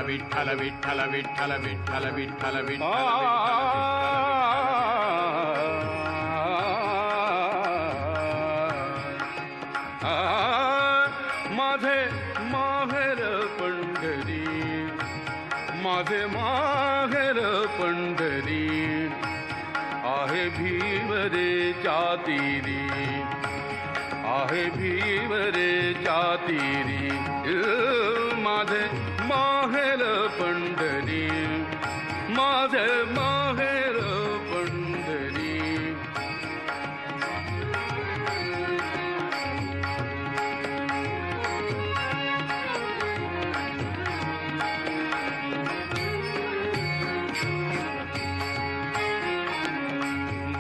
विठ्ठल विठ्ठल विठ्ठल विठ्ठल विठ्ठल विठ्ठल माझे माहेर पंढरी, माझे माहेर पंढरी, आहे भीवरे जातीरी, आहे भीवरे जातीरी, माझे माहेर पंढरी, माझे माहेर पंढरी.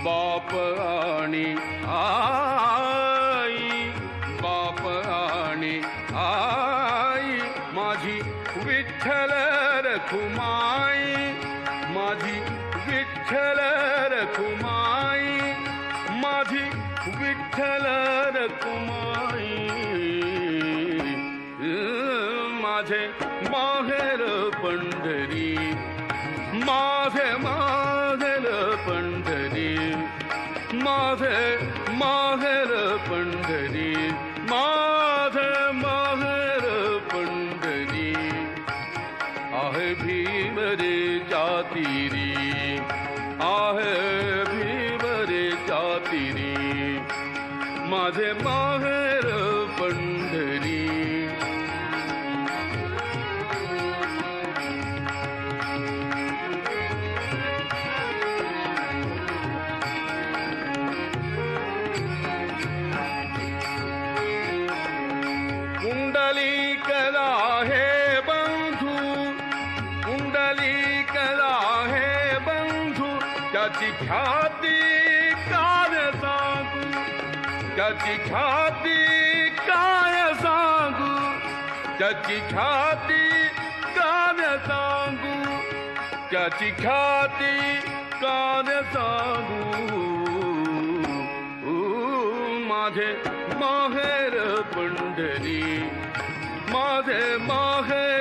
बाप आणि आई, बाप आणि आई, माझी विठ्ठल रखुमाई, माझी विठ्ठल रखुमाई, माझी विठ्ठल रखुमाई, माझे माहेर पंढरी, माझे माहेर पंढरी, माझे माहेर पंढरी, माझे माहेर पंढरी, आहे भीमरे जातीरी, आहे भीमरे जातीरी, माझे माहेर पंढरी. पुंडलिकला हे बंधू, पुंडलिकला हे बंधू, त्याची ख्याती काय सांगू, त्याची ख्याती काय सांगू, त्याची ख्याती काय सांगू, त्याची ख्याती काय सांगू. माझे माहेर पंढरी, माझे माहेर